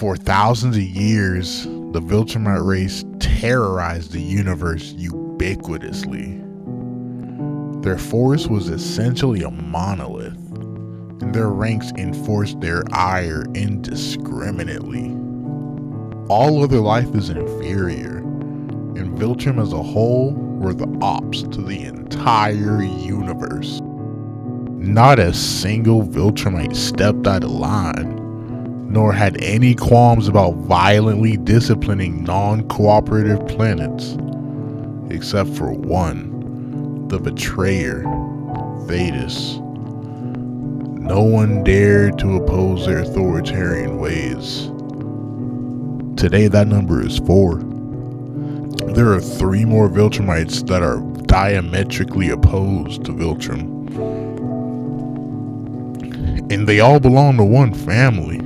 For thousands of years, the Viltrumite race terrorized the universe ubiquitously. Their force was essentially a monolith, and their ranks enforced their ire indiscriminately. All other life is inferior, and Viltrum as a whole were the ops to the entire universe. Not a single Viltrumite stepped out of line, nor had any qualms about violently disciplining non-cooperative planets, except for one, the betrayer, thaedus. No one dared to oppose their authoritarian ways. Today that number is 4. There are 3 more Viltrumites that are diametrically opposed to Viltrum, and they all belong to one family.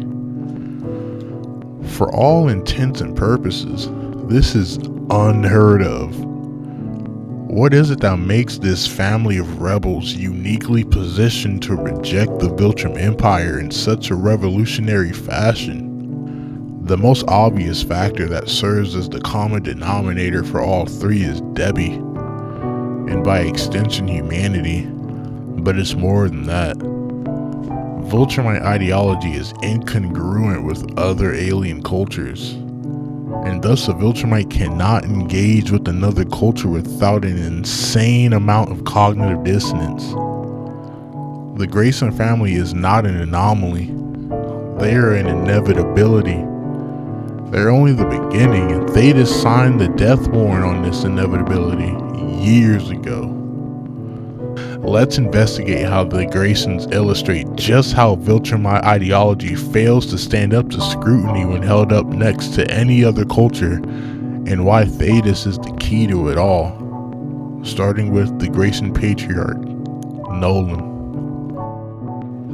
For all intents and purposes, this is unheard of. What is it that makes this family of rebels uniquely positioned to reject the Viltrum Empire in such a revolutionary fashion? The most obvious factor that serves as the common denominator for all 3 is Debbie, and by extension humanity, but it's more than that. Viltrumite ideology is incongruent with other alien cultures, and thus a Viltrumite cannot engage with another culture without an insane amount of cognitive dissonance. The Grayson family is not an anomaly, they are an inevitability. They're only the beginning, and thaedus signed the death warrant on this inevitability years ago. Let's investigate how the Graysons illustrate just how Viltrumite ideology fails to stand up to scrutiny when held up next to any other culture, and why thaedus is the key to it all. Starting with the Grayson patriarch, Nolan.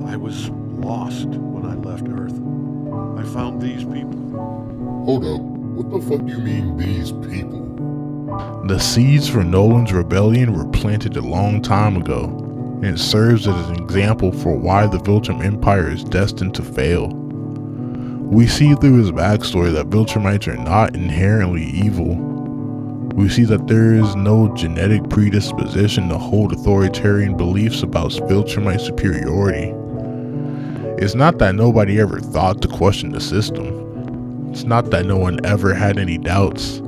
I was lost when I left Earth. I found these people. Hold up, what the fuck do you mean, these people? The seeds for Nolan's rebellion were planted a long time ago, and it serves as an example for why the Viltrum Empire is destined to fail. We see through his backstory that Viltrumites are not inherently evil. We see that there is no genetic predisposition to hold authoritarian beliefs about Viltrumite superiority. It's not that nobody ever thought to question the system. It's not that no one ever had any doubts,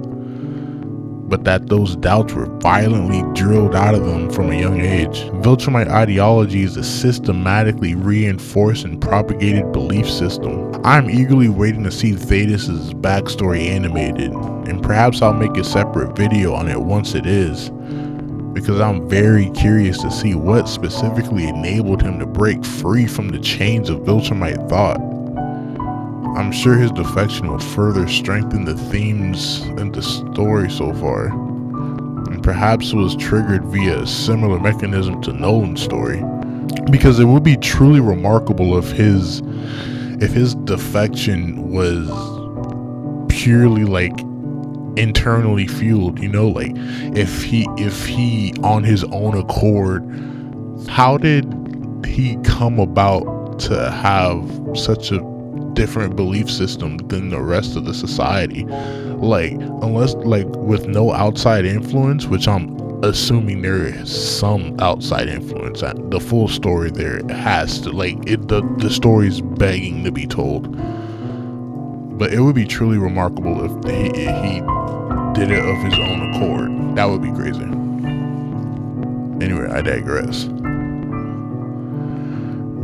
but that those doubts were violently drilled out of them from a young age. Viltrumite ideology is a systematically reinforced and propagated belief system. I'm eagerly waiting to see thaedus' backstory animated, and perhaps I'll make a separate video on it once it is, because I'm very curious to see what specifically enabled him to break free from the chains of Viltrumite thought. I'm sure his defection will further strengthen the themes in the story so far, and perhaps it was triggered via a similar mechanism to Nolan's story, because it would be truly remarkable if his defection was purely like internally fueled, you know, like if he on his own accord, how did he come about to have such a different belief system than the rest of the society? Like, unless like with no outside influence, which I'm assuming there is some outside influence, the full story there has to, like, the story's begging to be told, but it would be truly remarkable if he did it of his own accord. That would be crazy. Anyway, I digress.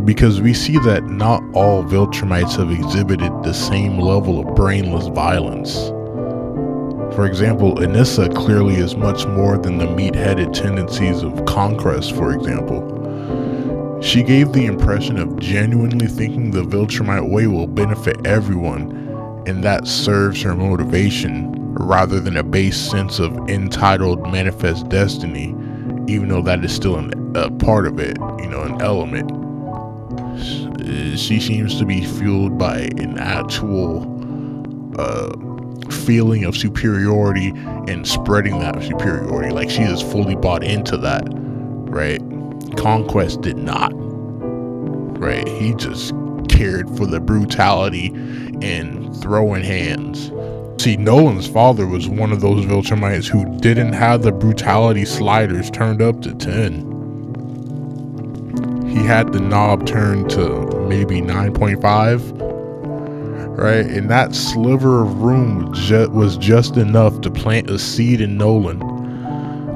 Because we see that not all Viltrumites have exhibited the same level of brainless violence. For example, Anissa clearly is much more than the meat-headed tendencies of Conquest, for example. She gave the impression of genuinely thinking the Viltrumite way will benefit everyone, and that serves her motivation, rather than a base sense of entitled manifest destiny, even though that is still a part of it, you know, an element. She seems to be fueled by an actual feeling of superiority and spreading that superiority. Like, she is fully bought into that, right? Conquest did not, right? He just cared for the brutality and throwing hands. See, Nolan's father was one of those Viltrumites who didn't have the brutality sliders turned up to 10. He had the knob turned to maybe 9.5, right? And that sliver of room was just enough to plant a seed in Nolan.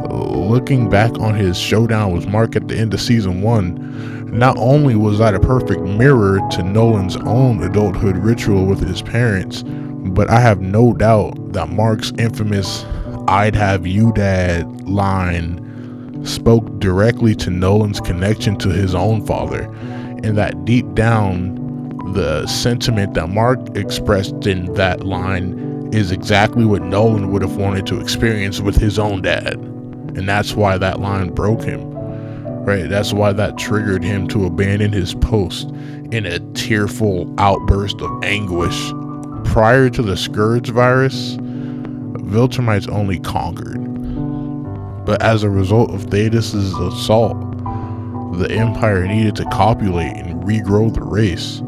Looking back on his showdown with Mark at the end of season 1, not only was that a perfect mirror to Nolan's own adulthood ritual with his parents, but I have no doubt that Mark's infamous "I'd have you, Dad" line spoke directly to Nolan's connection to his own father, and that deep down, the sentiment that Mark expressed in that line is exactly what Nolan would have wanted to experience with his own dad. And that's why that line broke him, right? That's why that triggered him to abandon his post in a tearful outburst of anguish. Prior to the Scourge virus, Viltrumites only conquered. But as a result of thaedus' assault, the Empire needed to copulate and regrow the race.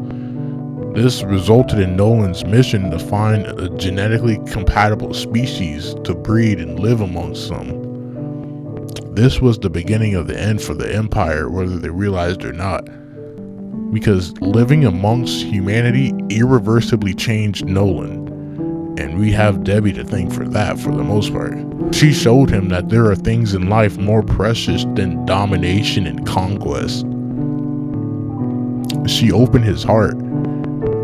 This resulted in Nolan's mission to find a genetically compatible species to breed and live amongst them. This was the beginning of the end for the Empire, whether they realized or not, because living amongst humanity irreversibly changed Nolan, and we have Debbie to thank for that for the most part. She showed him that there are things in life more precious than domination and conquest. She opened his heart,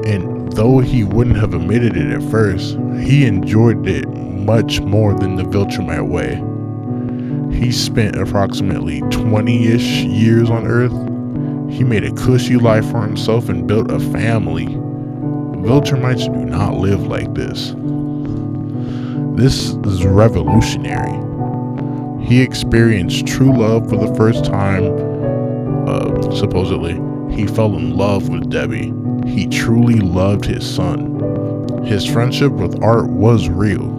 and though he wouldn't have admitted it at first, he enjoyed it much more than the Viltrumite way. He spent approximately 20-ish years on Earth. He made a cushy life for himself and built a family. Viltrumites do not live like this. This is revolutionary. He experienced true love for the first time, supposedly. He fell in love with Debbie. He truly loved his son. His friendship with Art was real.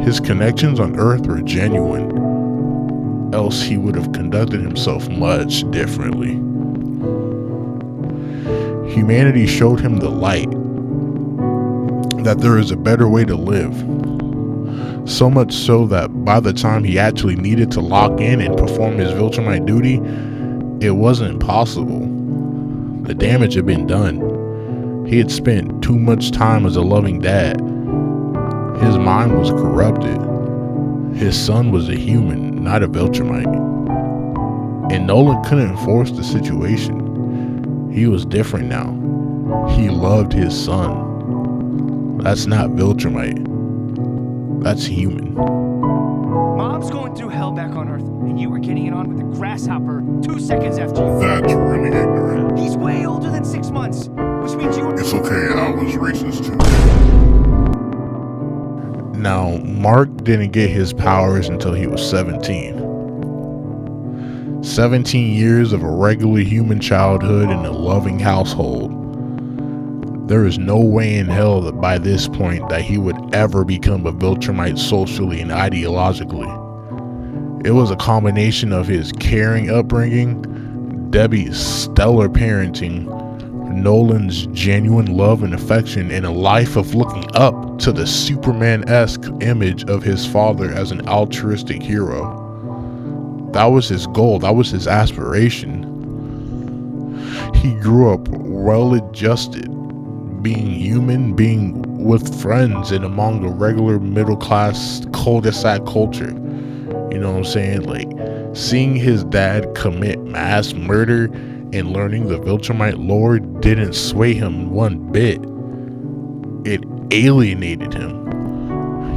His connections on Earth were genuine, else he would have conducted himself much differently. Humanity showed him the light, that there is a better way to live. So much so that by the time he actually needed to lock in and perform his Viltrumite duty, it wasn't possible. The damage had been done. He had spent too much time as a loving dad. His mind was corrupted. His son was a human, not a Viltrumite. And Nolan couldn't force the situation. He was different now. He loved his son. That's not Viltrumite. That's human. Mom's going through hell back on Earth, and you were getting it on with the grasshopper 2 seconds after you. That's really ignorant. He's way older than 6 months, which means you were. It's okay, I was racist too. Now, Mark didn't get his powers until he was 17. 17 years of a regular human childhood in a loving household. There is no way in hell that by this point that he would ever become a Viltrumite socially and ideologically. It was a combination of his caring upbringing, Debbie's stellar parenting, Nolan's genuine love and affection, and a life of looking up to the Superman-esque image of his father as an altruistic hero. That was his goal, that was his aspiration. He grew up well-adjusted, being human, being with friends and among a regular middle-class cul-de-sac culture. You know what I'm saying? Like, seeing his dad commit mass murder and learning the Viltrumite lore didn't sway him one bit. It alienated him.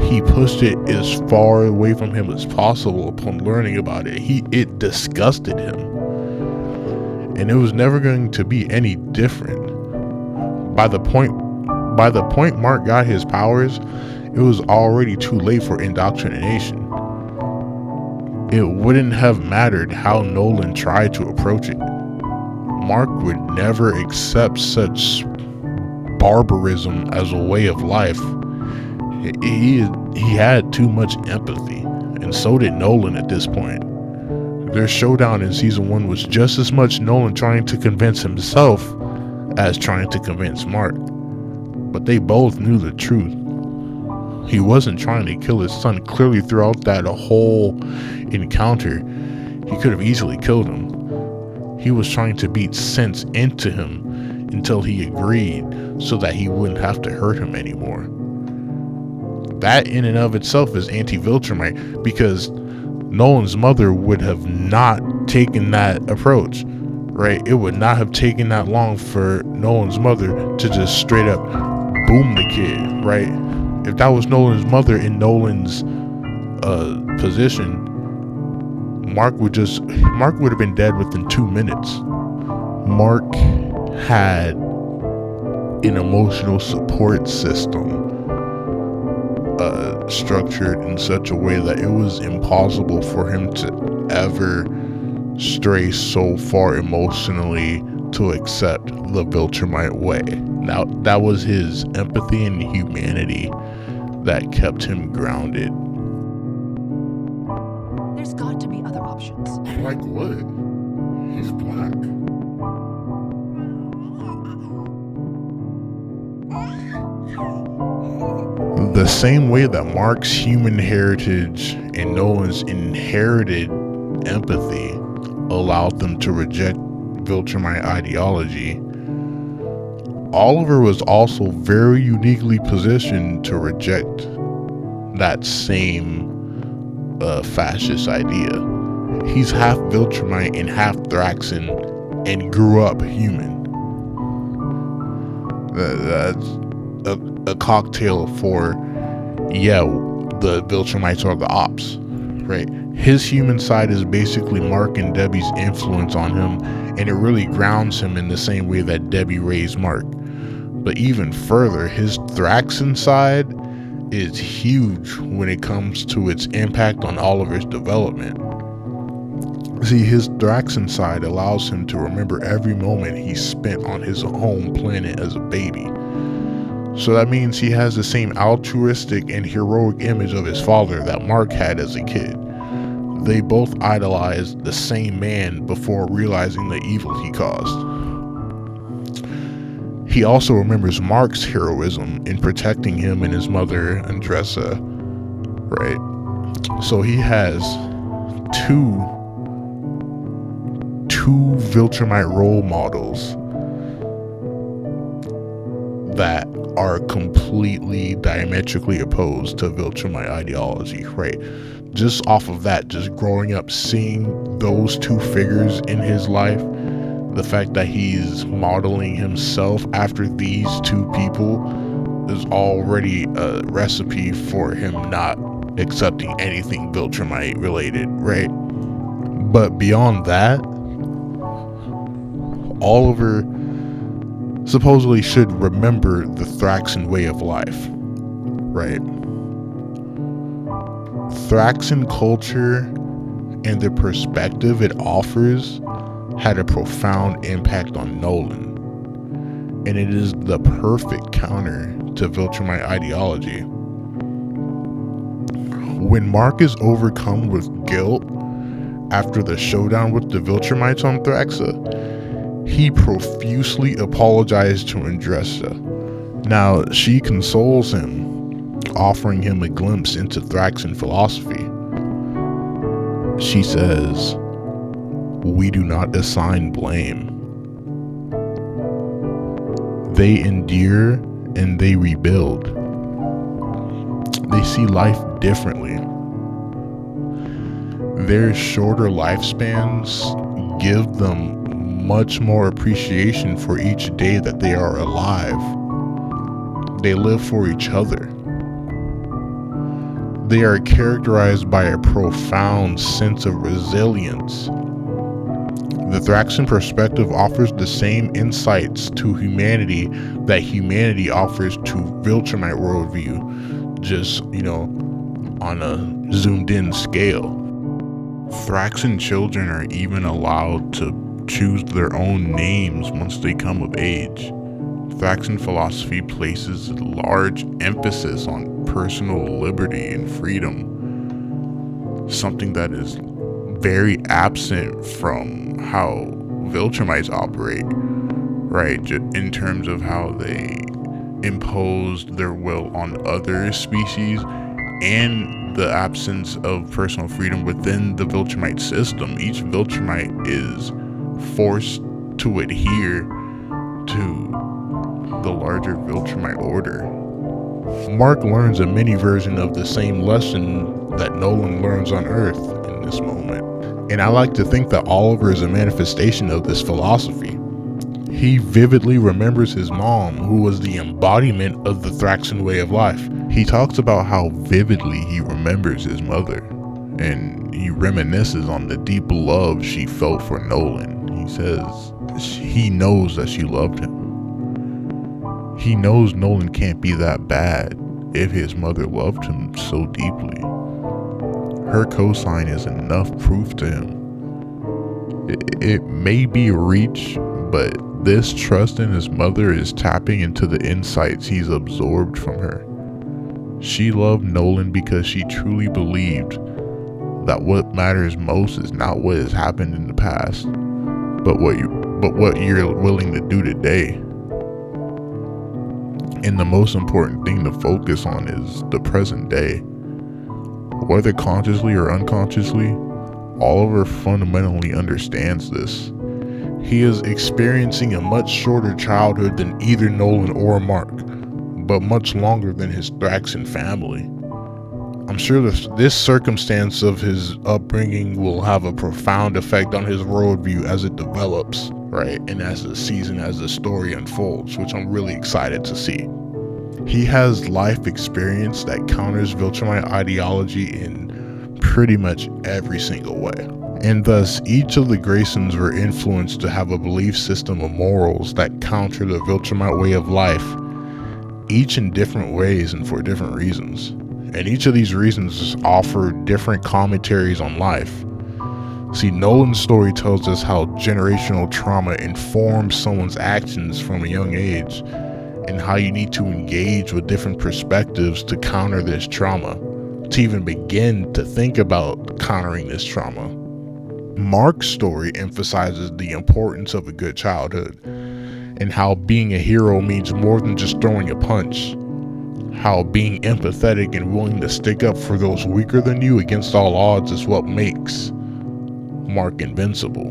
He pushed it as far away from him as possible upon learning about it. It disgusted him. And it was never going to be any different. By the point Mark got his powers, it was already too late for indoctrination. It wouldn't have mattered how Nolan tried to approach it. Mark would never accept such barbarism as a way of life. He had too much empathy, and so did Nolan at this point. Their showdown in season 1 was just as much Nolan trying to convince himself as trying to convince Mark, but they both knew the truth. He wasn't trying to kill his son. Clearly, throughout that whole encounter, he could have easily killed him. He was trying to beat sense into him until he agreed so that he wouldn't have to hurt him anymore. That in and of itself is anti-Viltrumite, because Nolan's mother would have not taken that approach, right? It would not have taken that long for Nolan's mother to just straight up boom the kid, right? If that was Nolan's mother in Nolan's position, Mark would have been dead within 2 minutes. Mark had an emotional support system structured in such a way that it was impossible for him to ever stray so far emotionally to accept the Viltrumite way. Now, that was his empathy and humanity that kept him grounded. There's got to be other options. Like what? He's black. The same way that Mark's human heritage and Nolan's inherited empathy allowed them to reject Viltrumite ideology, Oliver was also very uniquely positioned to reject that same fascist idea. He's half Viltrumite and half Thraxen and grew up human. That's a cocktail for, yeah, the Viltrumites are the ops, right? His human side is basically Mark and Debbie's influence on him, and it really grounds him in the same way that Debbie raised Mark. But even further, his Thraxen side is huge when it comes to its impact on Oliver's development. See, his Thraxen side allows him to remember every moment he spent on his home planet as a baby. So that means he has the same altruistic and heroic image of his father that Mark had as a kid. They both idolized the same man before realizing the evil he caused. He also remembers Mark's heroism in protecting him and his mother, Andressa, right? So he has two Viltrumite role models that are completely diametrically opposed to Viltrumite ideology, right? Just off of that, just growing up seeing those two figures in his life, the fact that he's modeling himself after these two people is already a recipe for him not accepting anything Viltrumite related, right? But beyond that, Oliver supposedly should remember the Thraxen way of life, right? Thraxen culture and the perspective it offers had a profound impact on Nolan, and it is the perfect counter to Viltrumite ideology. When Mark is overcome with guilt after the showdown with the Viltrumites on Thraxa, he profusely apologized to Andressa. Now, she consoles him, offering him a glimpse into Thraxen philosophy. She says, "We do not assign blame. They endure and they rebuild. They see life differently. Their shorter lifespans give them much more appreciation for each day that they are alive. They live for each other. They are characterized by a profound sense of resilience. The Thraxen perspective offers the same insights to humanity that humanity offers to Viltrumite worldview, just, on a zoomed in scale. Thraxen children are even allowed to choose their own names once they come of age. Thraxen philosophy places large emphasis on personal liberty and freedom, something that is very absent from how Viltrumites operate, right? In terms of how they imposed their will on other species and the absence of personal freedom within the Viltrumite system. Each Viltrumite is forced to adhere to the larger Viltrumite order. Mark learns a mini version of the same lesson that Nolan learns on Earth in this moment. And I like to think that Oliver is a manifestation of this philosophy. He vividly remembers his mom, who was the embodiment of the Thraxen way of life. He talks about how vividly he remembers his mother, and he reminisces on the deep love she felt for Nolan. He says he knows that she loved him. He knows Nolan can't be that bad if his mother loved him so deeply. Her cosign is enough proof to him. It may be a reach, but this trust in his mother is tapping into the insights he's absorbed from her. She loved Nolan because she truly believed that what matters most is not what has happened in the past, but what you're willing to do today. And the most important thing to focus on is the present day. Whether consciously or unconsciously, Oliver fundamentally understands this. He is experiencing a much shorter childhood than either Nolan or Mark, but much longer than his Thraxen family. I'm sure this circumstance of his upbringing will have a profound effect on his worldview as it develops, right? And as the story unfolds, which I'm really excited to see. He has life experience that counters Viltrumite ideology in pretty much every single way. And thus, each of the Graysons were influenced to have a belief system of morals that counter the Viltrumite way of life, each in different ways and for different reasons. And each of these reasons offer different commentaries on life. See, Nolan's story tells us how generational trauma informs someone's actions from a young age, and how you need to engage with different perspectives to counter this trauma, to even begin to think about countering this trauma. Mark's story emphasizes the importance of a good childhood, and how being a hero means more than just throwing a punch. How being empathetic and willing to stick up for those weaker than you against all odds is what makes Mark invincible.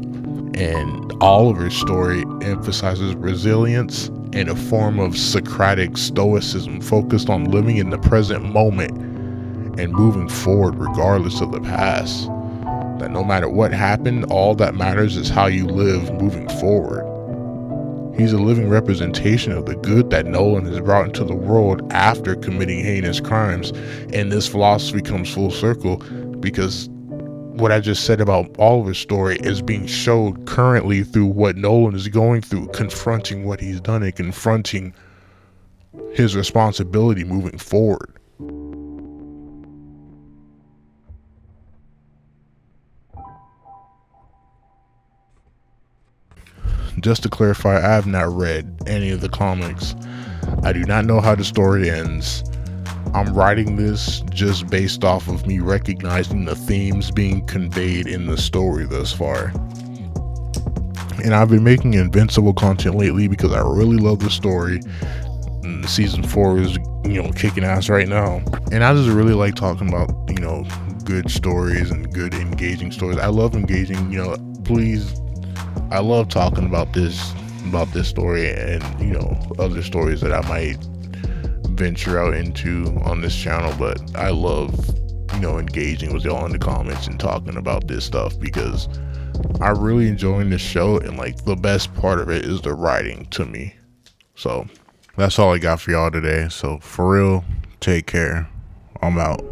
And Oliver's story emphasizes resilience and a form of Socratic stoicism focused on living in the present moment and moving forward regardless of the past. That no matter what happened, all that matters is how you live moving forward. He's a living representation of the good that Nolan has brought into the world after committing heinous crimes, and this philosophy comes full circle because what I just said about Oliver's story is being showed currently through what Nolan is going through, confronting what he's done and confronting his responsibility moving forward. Just to clarify, I have not read any of the comics. I do not know how the story ends. I'm writing this just based off of me recognizing the themes being conveyed in the story thus far. And I've been making Invincible content lately because I really love the story. And season 4 is, kicking ass right now. And I just really like talking about, good stories and good engaging stories. I love engaging, I love talking about this story and, other stories that I might venture out into on this channel, but I love engaging with y'all in the comments and talking about this stuff because I really enjoying this show, and the best part of it is the writing to me. So that's all I got for y'all today. So for real, take care. I'm out.